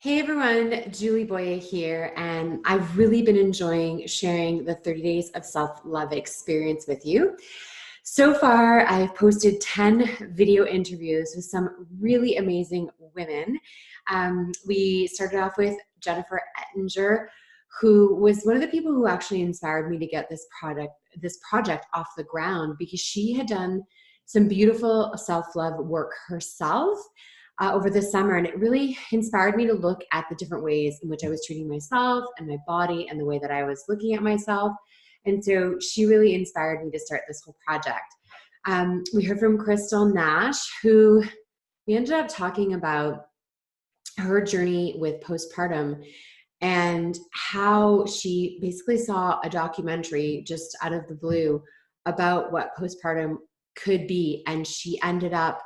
Hey everyone, Julie Boye here, and I've really been enjoying sharing the 30 days of self-love experience with you. So far, I've posted 10 video interviews with some really amazing women. We started off with Jennifer Ettinger, who was one of the people who actually inspired me to get this project off the ground because she had done some beautiful self-love work herself over the summer. And it really inspired me to look at the different ways in which I was treating myself and my body and the way that I was looking at myself. And so she really inspired me to start this whole project. We heard from Crystal Nash, who we ended up talking about her journey with postpartum and how she basically saw a documentary just out of the blue about what postpartum could be. And she ended up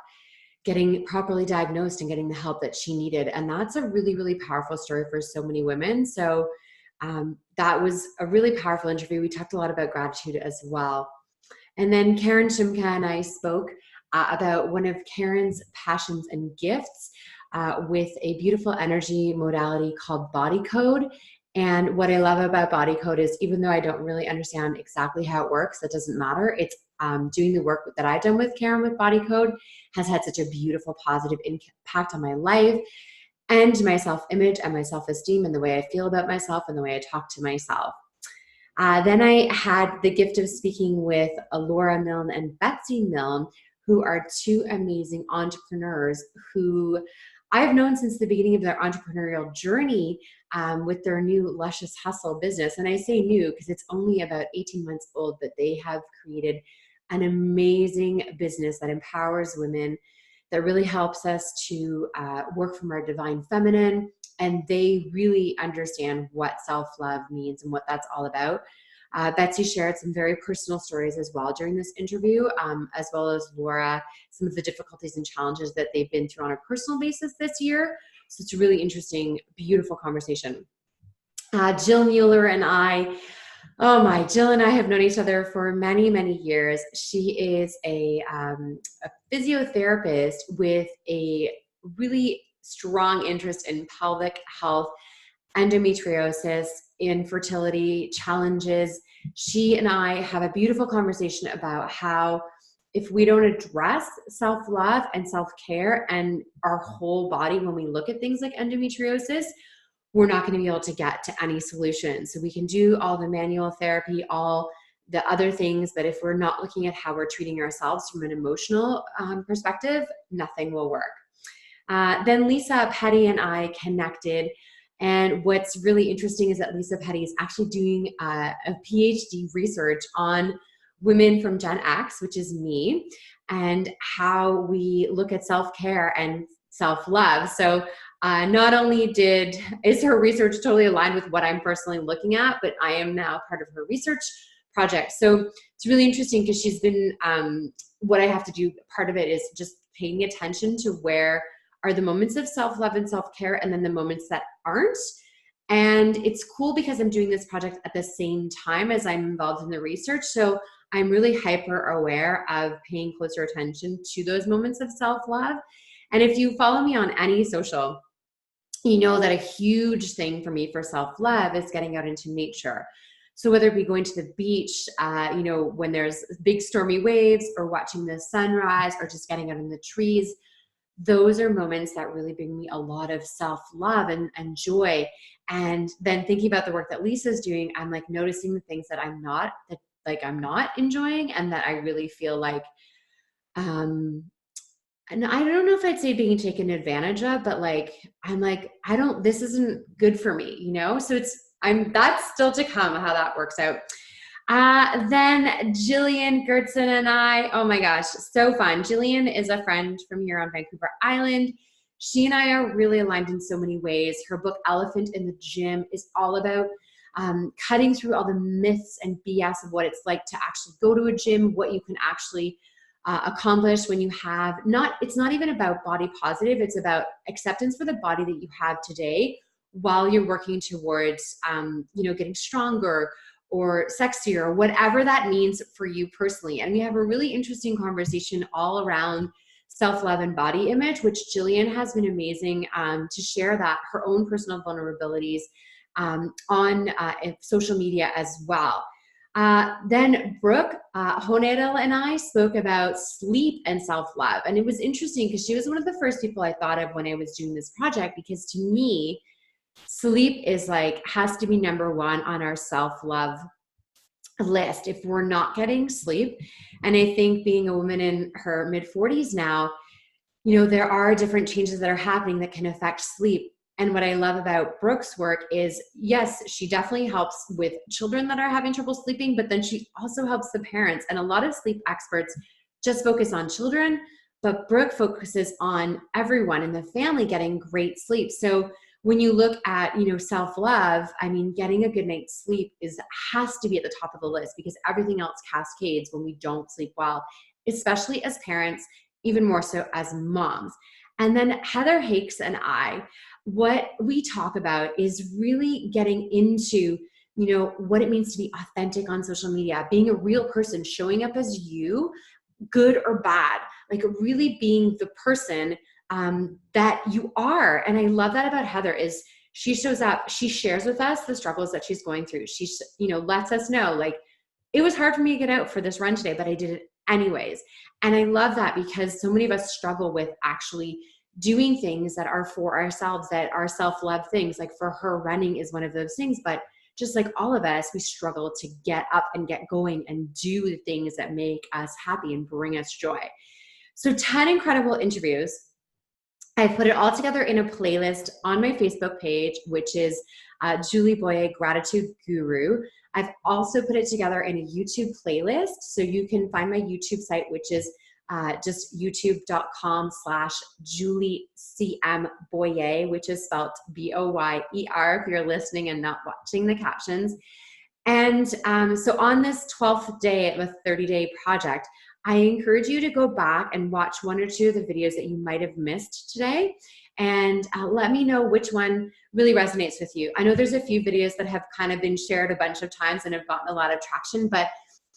getting properly diagnosed and getting the help that she needed. And that's a really, really powerful story for so many women. So that was a really powerful interview. We talked a lot about gratitude as well. And then Karen Shimka and I spoke about one of Karen's passions and gifts with a beautiful energy modality called body code. And what I love about body code is even though I don't really understand exactly how it works, that doesn't matter. It's doing the work that I've done with Karen with body code has had such a beautiful positive impact on my life and my self-image and my self-esteem and the way I feel about myself and the way I talk to myself. Then I had the gift of speaking with Laura Milne and Betsy Milne, who are two amazing entrepreneurs who I've known since the beginning of their entrepreneurial journey with their new Luscious Hustle business. And I say new because it's only about 18 months old, but they have created an amazing business that empowers women, that really helps us to work from our divine feminine. And they really understand what self-love means and what that's all about. Betsy shared some very personal stories as well during this interview, as well as Laura, some of the difficulties and challenges that they've been through on a personal basis this year. So it's a really interesting, beautiful conversation. Jill Mueller and I, Jill and I have known each other for many, many years. She is a physiotherapist with a really strong interest in pelvic health, endometriosis, infertility challenges. She and I have a beautiful conversation about how if we don't address self-love and self-care and our whole body when we look at things like endometriosis, we're not going to be able to get to any solution. So we can do all the manual therapy, all the other things, but if we're not looking at how we're treating ourselves from an emotional perspective, nothing will work. Then Lisa Petty and I connected. And what's really interesting is that Lisa Petty is actually doing a PhD research on women from Gen X, which is me, and how we look at self-care and self-love. So not only is her research totally aligned with what I'm personally looking at, but I am now part of her research project. So it's really interesting because she's been, what I have to do, part of it is just paying attention to where are the moments of self-love and self-care and then the moments that aren't. And it's cool because I'm doing this project at the same time as I'm involved in the research. So I'm really hyper aware of paying closer attention to those moments of self-love. And if you follow me on any social, you know that a huge thing for me for self-love is getting out into nature. So whether it be going to the beach, when there's big stormy waves, or watching the sunrise, or just getting out in the trees, those are moments that really bring me a lot of self-love and joy. And then thinking about the work that Lisa's doing, I'm like noticing the things that I'm not enjoying and that I really feel like, and I don't know if I'd say being taken advantage of, but this isn't good for me, So that's still to come, how that works out. Then Gillian Kurth and I, oh my gosh, so fun. Gillian is a friend from here on Vancouver Island. She and I are really aligned in so many ways. Her book, Elephant in the Gym, is all about cutting through all the myths and BS of what it's like to actually go to a gym, what you can actually accomplish when you have it's not even about body positive. It's about acceptance for the body that you have today while you're working towards, getting stronger or sexier, or whatever that means for you personally. And we have a really interesting conversation all around self-love and body image, which Gillian has been amazing to share that, her own personal vulnerabilities on social media as well. Then Brooke Honedel and I spoke about sleep and self-love. And it was interesting because she was one of the first people I thought of when I was doing this project, because to me, sleep is has to be number one on our self-love list if we're not getting sleep. And I think being a woman in her mid-40s now, there are different changes that are happening that can affect sleep. And what I love about Brooke's work is, yes, she definitely helps with children that are having trouble sleeping, but then she also helps the parents. And a lot of sleep experts just focus on children, but Brooke focuses on everyone in the family getting great sleep. So when you look at, self-love, I mean, getting a good night's sleep has to be at the top of the list, because everything else cascades when we don't sleep well, especially as parents, even more so as moms. And then Heather Hakes and I, what we talk about is really getting into, what it means to be authentic on social media, being a real person, showing up as you, good or bad, really being the person that you are. And I love that about Heather is she shows up, she shares with us the struggles that she's going through. She, lets us know, it was hard for me to get out for this run today, but I did it anyways. And I love that, because so many of us struggle with actually doing things that are for ourselves, that are self-love things. Like for her, running is one of those things, but just like all of us, we struggle to get up and get going and do the things that make us happy and bring us joy. So 10 incredible interviews. I put it all together in a playlist on my Facebook page, which is Julie Boyer Gratitude Guru. I've also put it together in a YouTube playlist. So you can find my YouTube site, which is just youtube.com/JulieCM Boyer, which is spelled Boyer if you're listening and not watching the captions. And so on this 12th day of a 30-day project, I encourage you to go back and watch one or two of the videos that you might have missed today, and let me know which one really resonates with you. I know there's a few videos that have kind of been shared a bunch of times and have gotten a lot of traction, but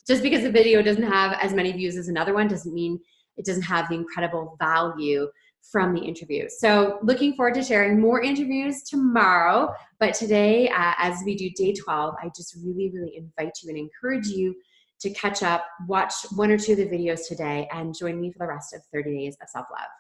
just because a video doesn't have as many views as another one doesn't mean it doesn't have the incredible value from the interview. So looking forward to sharing more interviews tomorrow. But today, as we do day 12, I just really, really invite you and encourage you to catch up, watch one or two of the videos today, and join me for the rest of 30 days of self-love.